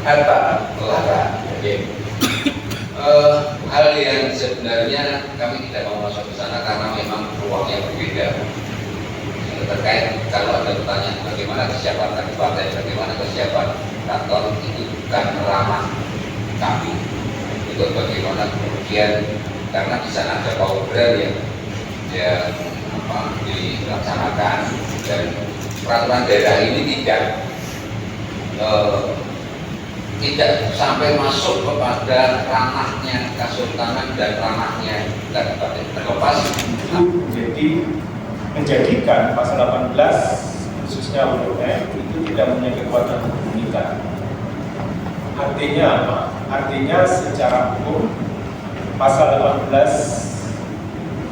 harta lara. Jadi hal yang sebenarnya kami tidak mau masuk ke sana karena memang ruangnya berbeda. Terkait kalau ada pertanyaan bagaimana kesiapan partai, bagaimana kesiapan kantor, itu bukan ranah kami. Itu bagaimana kemudian karena di sana ada power yang dilaksanakan dan peraturan daerah ini tidak sampai masuk kepada ranahnya Kesultanan dan ranahnya kabupaten terlepas. Jadi menjadikan pasal 18 khususnya huruf M itu tidak punya kekuatan hukum mengikat. Artinya apa? Artinya secara hukum pasal 18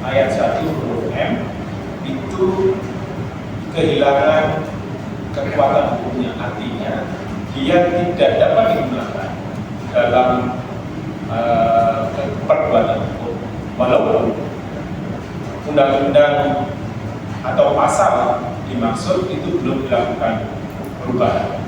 ayat 1 huruf M itu kehilangan kekuatan hukumnya. Artinya dia tidak dapat digunakan dalam perbuatan hukum walaupun undang-undang atau pasal dimaksud itu belum dilakukan perubahan.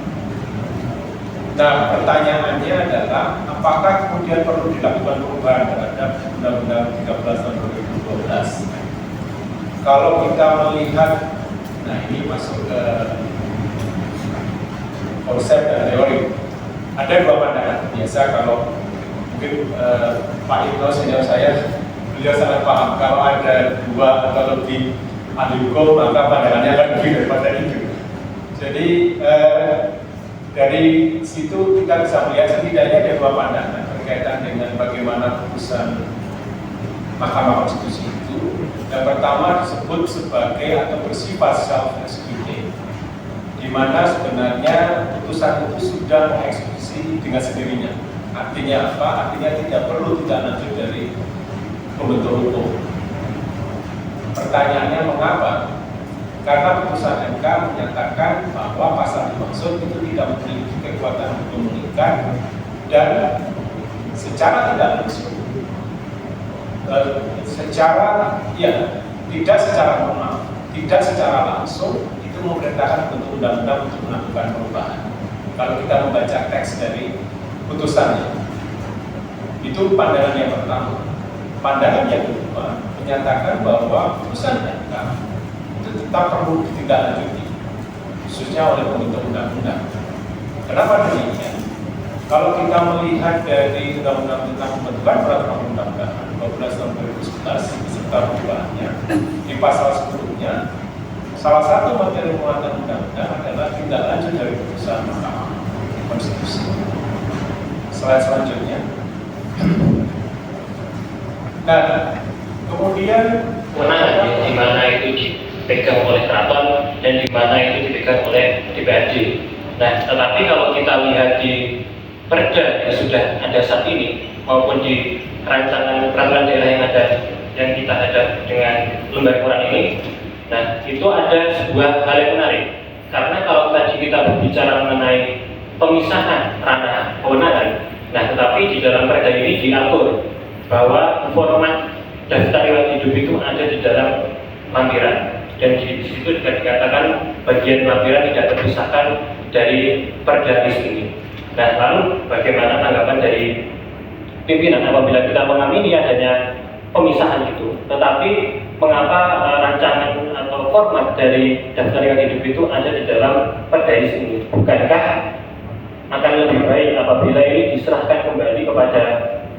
Nah, pertanyaannya adalah apakah kemudian perlu dilakukan perubahan terhadap Undang-Undang 13 tahun 2012? Kalau kita melihat, nah ini masuk ke konsep dan teori. Ada dua pandangan. Biasa kalau mungkin Pak Ibnu senior saya, beliau sangat paham kalau ada dua atau lebih ahli hukum maka pandangannya akan lebih daripada itu. Jadi dari situ kita bisa melihat setidaknya ada dua pandangan berkaitan dengan bagaimana putusan Mahkamah Konstitusi itu. Yang pertama disebut sebagai atau bersifat self-executing, di mana sebenarnya putusan itu sudah mengeksekusi dengan sendirinya. Artinya apa? Artinya tidak perlu tidak lanjut dari pembentuk hukum. Pertanyaannya mengapa? Karena putusan MK menyatakan bahwa pasal dimaksud itu tidak memiliki kekuatan hukum mengikat dan secara tidak langsung, tidak secara formal, tidak secara langsung itu memerintahkan bentuk undang-undang untuk melakukan perubahan. Kalau kita membaca teks dari putusannya, itu pandangan yang pertama. Pandangan yang kedua menyatakan bahwa putusan MK itu tetap perlu ditindaklanjuti, khususnya oleh pembentuk undang-undang. Kenapa demikian? Kalau kita melihat dari Undang-Undang tentang pembentukan peraturan perundang-undangan 12 tahun 2011 beserta perubahannya di pasal sebelumnya, salah satu materi muatan undang-undang adalah tindak lanjut dari putusan Mahkamah Konstitusi. Slide selanjutnya. Nah, kemudian kewenangan di mana itu dipegang oleh keraton dan di mana itu dipegang oleh DPRD. Nah, tetapi kalau kita lihat di perda yang sudah ada saat ini maupun di rancangan peraturan daerah yang kita hadap dengan lembaga Quran ini, nah itu ada sebuah hal yang menarik. Karena kalau tadi kita berbicara mengenai pemisahan ranah kewenangan, nah tetapi di dalam perda ini diatur bahwa format daftar riwayat hidup itu ada di dalam lampiran, dan di situ juga dikatakan bagian lampiran tidak terpisahkan dari perda ini. Nah, lalu bagaimana tanggapan dari pimpinan apabila kita mengamini adanya pemisahan itu, tetapi mengapa rancangan atau format dari daftar riwayat hidup itu ada di dalam perda ini? Bukankah akan lebih baik apabila ini diserahkan kembali kepada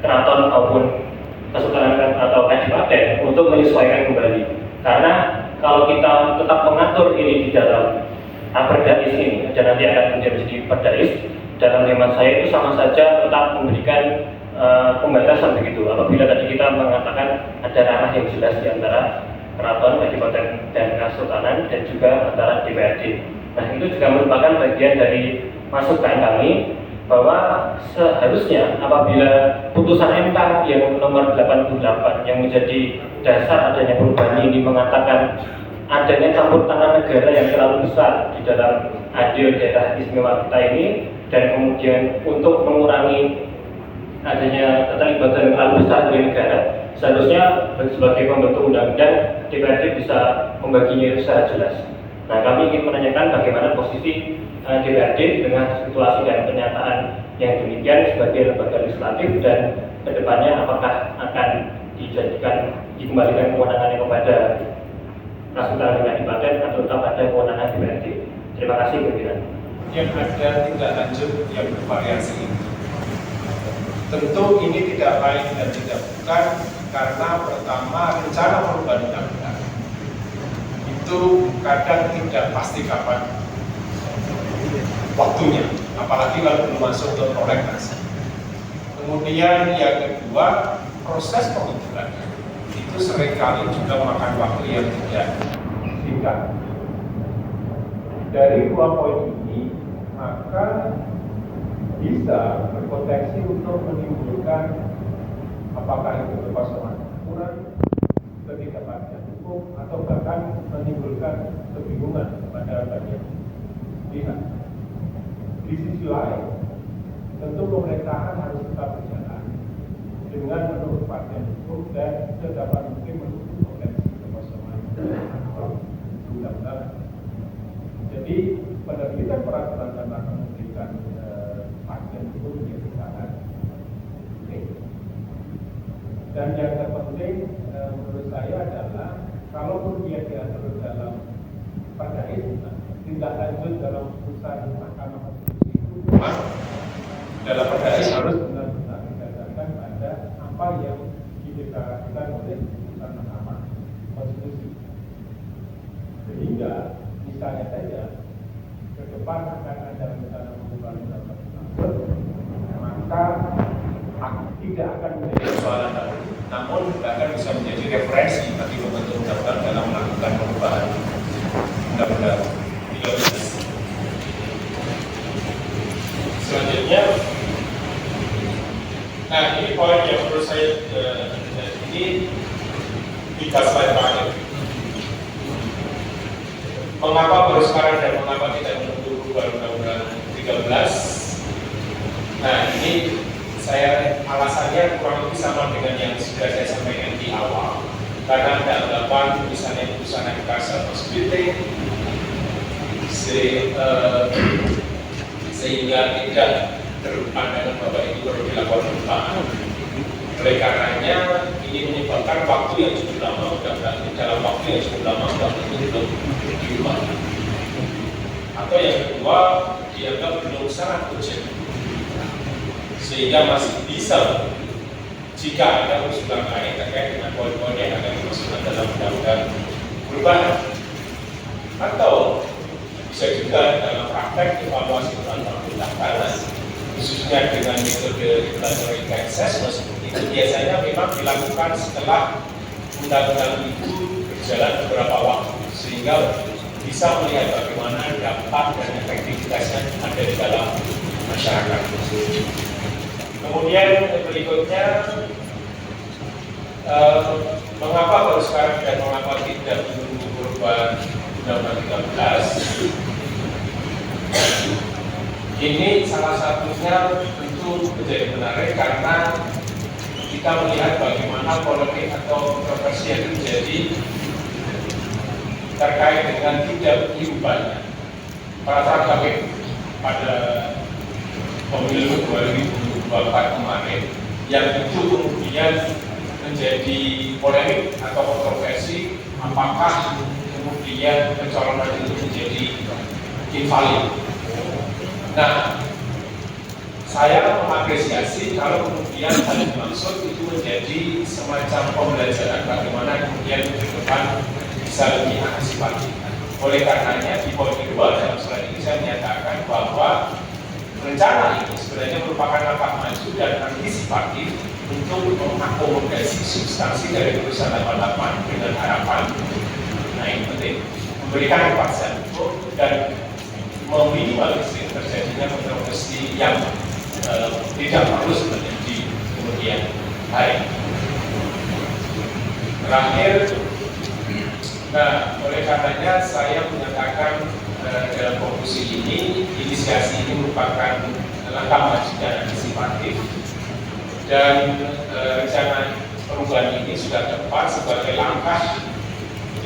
keraton maupun kesultanan atau kadipaten untuk menyesuaikan kembali? Karena kalau kita tetap mengatur ini di dalam perdais ini dan nanti akan menjadi perdais, dalam hemat saya itu sama saja tetap memberikan pembatasan begitu. Apabila tadi kita mengatakan ada ranah yang jelas di antara keraton, kadipaten dan kesultanan dan juga antara DPRD. Nah, itu juga merupakan bagian dari masukan kami bahwa seharusnya apabila putusan MK yang nomor 88 yang menjadi dasar adanya perubahan ini mengatakan adanya campur tangan negara yang terlalu besar di dalam adil daerah istimewa kita ini, dan kemudian untuk mengurangi adanya keterlibatan terlalu besar dari negara, seharusnya sebagai pembentuk undang-undang DPRD bisa membaginya itu secara jelas. Nah, kami ingin menanyakan bagaimana posisi DPRD dengan situasi dan kenyataan yang demikian sebagai lembaga legislatif, dan kedepannya apakah akan dikembalikan kewenangannya kepada Rasulullah dengan Kabupaten atau tetap ada kewenangan DPRD. Terima kasih pimpinan. Yang ada tindak lanjut yang bervariasi ini. Tentu ini tidak baik dan tidak bukan karena pertama rencana perubahan undang-undang itu kadang tidak pasti kapan waktunya, apalagi kalau belum masuk ke prolegnas. Kemudian yang kedua, proses pembentukan itu seringkali juga makan waktu yang tidak singkat. Dari dua poin ini, maka bisa berpotensi untuk menimbulkan apakah itu kekosongan aturan, ketidakpastian hukum, atau bahkan menimbulkan kebingungan pada banyak pihak. Di sisi lain, tentu pemerintahan harus tetap berjalan dengan menurut kepastian hukum dan sedapat mungkin menutup potensi kekosongan undang-undang. Jadi penerbitan peraturan dan memberikan kepastian hukum menjadi sangat penting. Dan yang terpenting menurut saya adalah kalaupun dia diatur dalam Perda itu, tindak lanjut dalam putusan Mahkamah Konstitusi itu memang dalam Perda harus benar-benar didasarkan pada apa yang dideklarasikan oleh putusan Mahkamah Konstitusi. Sehingga misalnya saja ke depan akan ada rencana perubahan undang-undang, maka tidak akan menjadi persoalan baru, namun bahkan bisa menjadi referensi bagi pembentuk undang-undang dalam melakukan perubahan undang-undang 13. Selanjutnya, nah ini poin yang menurut saya ini 3 slide terakhir. Mengapa baru sekarang dan mengapa tidak menunggu perubahan undang-undang 13? Nah ini saya alasannya kurang lebih sama dengan yang sudah saya sampaikan di awal. Karena ada anggapan misalnya putusan MK positif, sehingga tidak terpandang bahwa itu perlu dilakukan perubahan. Oleh karenanya ini menyebabkan waktu yang cukup lama, dalam waktu yang cukup lama undang-undang itu belum diubah. Atau yang kedua, dianggap belum sangat urgent, sehingga masih bisa jika ada usulan lain terkait dengan poin-poin yang akan dimasukkan dalam undang-undang perubahan. Atau bisa juga dalam praktek evaluasi undang-undang, khususnya dengan metode regulatory assessment, itu biasanya memang dilakukan setelah undang-undang itu berjalan beberapa waktu, sehingga bisa melihat bagaimana dampak dan efektivitasnya ada di dalam masyarakat. Kemudian berikutnya, mengapa baru sekarang dan mengapa tidak menunggu perubahan undang-undang 13? Ini salah satunya tentu menjadi menarik karena kita melihat bagaimana polemik atau kontroversi yang terjadi terkait dengan tidak diubahnya peraturan KPU pada pemilu 2024 kemarin, yang itu kemudian menjadi polemik atau kontroversi apakah kemudian pencalonan itu menjadi invalid. Nah, saya mengapresiasi kalau kemudian hal dimaksud itu menjadi semacam pembelajaran bagaimana kemudian ke depan bisa lebih antisipatif. Oleh karenanya di poin kedua dalam slide ini saya menyatakan bahwa rencana ini sebenarnya merupakan langkah maju dan antisipatif untuk mengakomodasi substansi dari putusan 88 dengan harapan, nah ini penting, memberikan kepastian hukum dan meminimalisir terjadinya kontroversi yang tidak perlu sebenarnya di kemudian hari. Terakhir, nah oleh karenanya saya menyatakan dalam konklusi ini, inisiasi ini merupakan langkah maju dan antisipatif, dan rencana perubahan ini sudah tepat sebagai langkah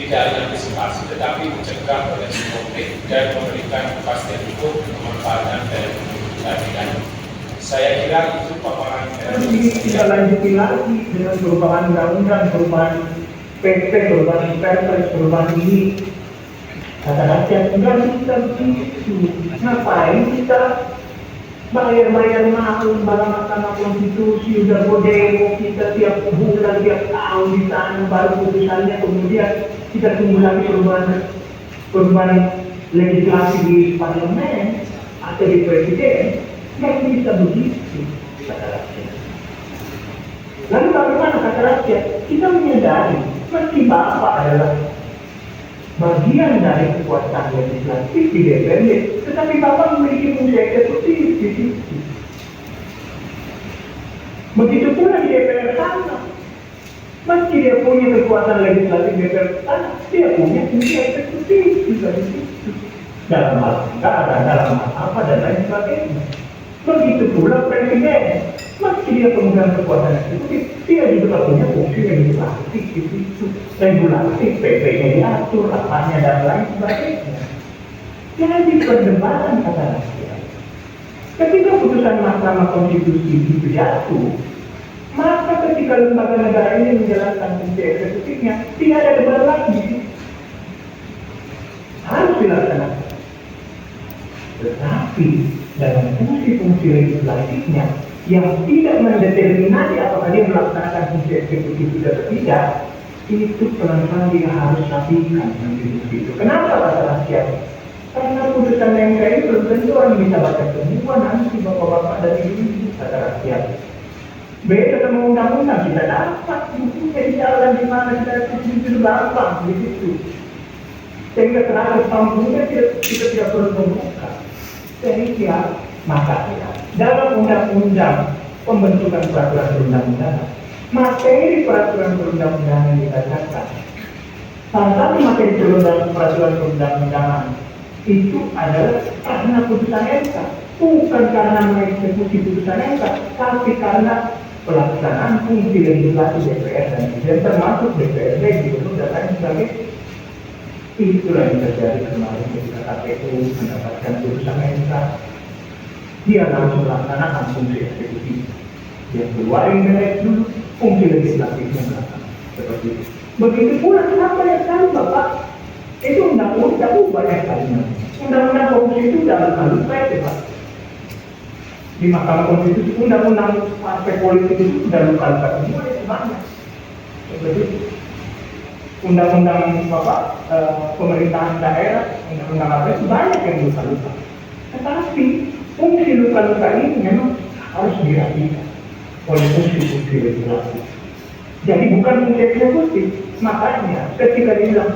tidak diantisipasi, tetapi dicegah oleh konflik dan memberikan kepastian hukum pemanfaatan dari keadilan. Saya kira itu paparan Ini kita lanjutin lagi dengan perubahan undang-undang, perubahan PP, perubahan Perpres, perubahan ini. Kata rakyat, enggak kita begitu. Ngapain kita bayar-bayar mahal lembaga Mahkamah Konstitusi, udah demo kita tiap bulan, tiap tahun di sana, baru putusannya, kemudian kita tunggu lagi perubahan legislasi di parlemen atau di presiden. Nggak bisa begitu, kata rakyat. Lalu bagaimana kata rakyat? Kita menyadari, meski Bapak adalah bagian dari kekuasaan legislatif di DPRD, tetapi Bapak memiliki fungsi eksekutif di situ. Begitu pula di DPR sana. Meski dia punya kekuasaan legislatif di DPR sana, dia punya fungsi eksekutif juga di situ. Dalam hal anggaran, dalam hal apa dan lain sebagainya. Begitu pula presiden, meski dia pemegang kekuasaan eksekutif, dia juga punya fungsi legislatif di situ. Regulatif, PP-nya diatur, apanya dan lain sebagainya. Jadi perdebatan kata rakyat. Ketika putusan Mahkamah Konstitusi itu jatuh, maka ketika lembaga negara ini menjalankan fungsi eksekutifnya, tidak ada debat lagi. Harus dilaksanakan. Tetapi dalam fungsi-fungsi legislatifnya yang tidak mendeterminasi apakah dia melaksanakan fungsi eksekutif atau tidak, itu pelan-pelan dia harus rapikan itu. Kenapa kata rakyat? Karena putusan MK ini belum tentu orang bisa baca semua nanti bapak-bapak dari ini kata rakyat. Beda sama undang-undang, kita dapat bukunya di jalan di mana kita itu gampang di situ. Sehingga terhadap pampunya kita tidak perlu membuka. Sehingga makanya dalam undang-undang pembentukan peraturan perundang-undangan, materi peraturan perundang-undangan dikatakan salah satu materi peraturan perundang-undangan itu adalah karena putusan MK, bukan karena mengeksekusi putusan MK, tapi karena pelaksanaan fungsi legislasi DPR dan termasuk DPRD, gubernur dan lain sebagainya. Itulah yang terjadi kemarin ketika KPU mendapatkan putusan MK. Dia langsung melaksanakan fungsi eksekutif. Dia keluarin dari dulu fungsi legislatifnya melaksanakan seperti itu. Begitu pula kenapa yang tahu Bapak? Itu undang-undang banyak kali. Undang-undang korupsi itu dalam hal itu Pak. Di Mahkamah Konstitusi undang-undang partai politik itu sudah luka-luka semua itu banyak. Seperti itu. Undang-undang pemerintahan daerah, undang-undang apa itu banyak yang luka-luka. Tetapi fungsi luka-luka ini memang harus dirapikan oleh fungsi-fungsi legislatif. Jadi bukan fungsi eksekutif. Makanya ketika dibilang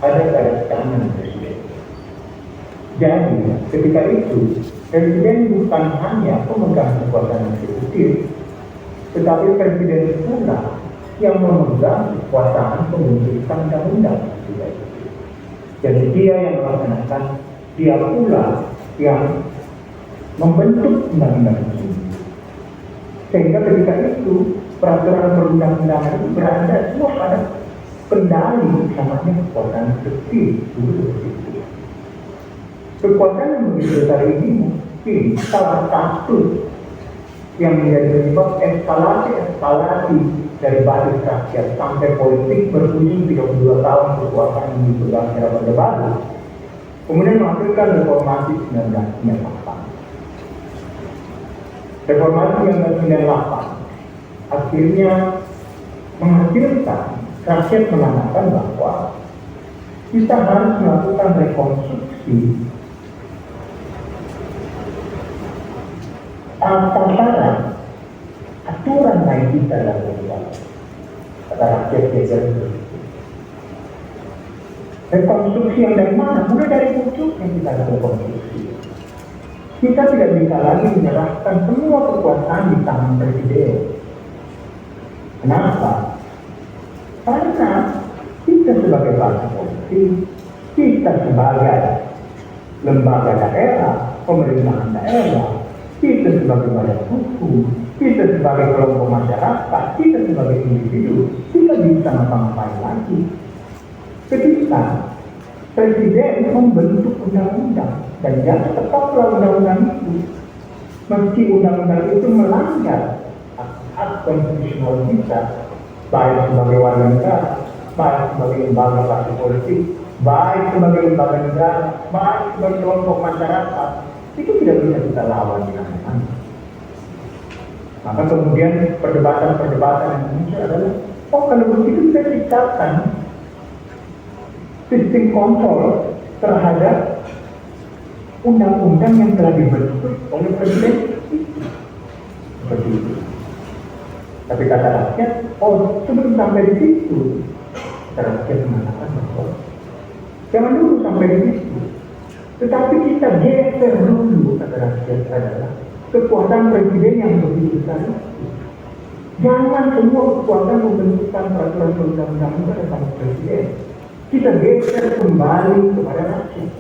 ada tangan presiden. Jadi ketika itu presiden bukan hanya pemegang kekuasaan eksekutif, tetapi presiden pula yang memegang kekuasaan pembentukan undang-undang. Jadi dia yang melaksanakan, dia pula yang membentuk undang-undang itu. Sehingga ketika itu peraturan perundang-undangan itu berada semua pada kendali namanya kekuasaan eksekutif. Kekuasaan yang begitu besar ini mungkin salah satu yang menjadi penyebab eskalasi dari basis rakyat sampai politik berujung 32 tahun kekuasaan yang dipegang secara Orde Baru, kemudian menghasilkan reformasi 1998. Reformasi 1998 akhirnya menghasilkan rakyat menandakan bahwa kita harus melakukan rekonstruksi antara aturan main kita dalam negara. Kata rakyat geser begitu. Rekonstruksi yang dari mana? Mulai dari pucuk yang kita ada rekonstruksi. Kita tidak bisa lagi menyerahkan semua kekuasaan di tangan presiden. Kenapa? Karena kita sebagai bangsa politik, kita sebagai lembaga daerah, pemerintahan daerah, kita sebagai badan hukum, kita sebagai kelompok masyarakat, kita sebagai individu, kita bisa ngapa-ngapain lagi. Ketika Presiden membentuk undang-undang, dan yang tetaplah undang-undang itu, meski undang-undang itu melanggar hak konstitusional kita, baik sebagai warga negara, baik sebagai lembaga partai politik, baik sebagai lembaga negara, baik sebagai kelompok masyarakat, itu tidak bisa kita lawan dengan mana. Maka kemudian perdebatan-perdebatan yang muncul adalah, oh kalau begitu kita ciptakan sistem kontrol terhadap undang-undang yang telah dibentuk oleh Presiden. Seperti itu. Tapi kata rakyat, oh sebelum sampai di situ, rakyat mengatakan bahwa jangan dulu sampai di situ. Tetapi kita geser dulu, kata rakyat adalah kekuatan Presiden yang begitu besar itu. Jangan semua kekuatan membentukkan peraturan perundang-undangan pada Presiden. Kita geser kembali kepada rakyat.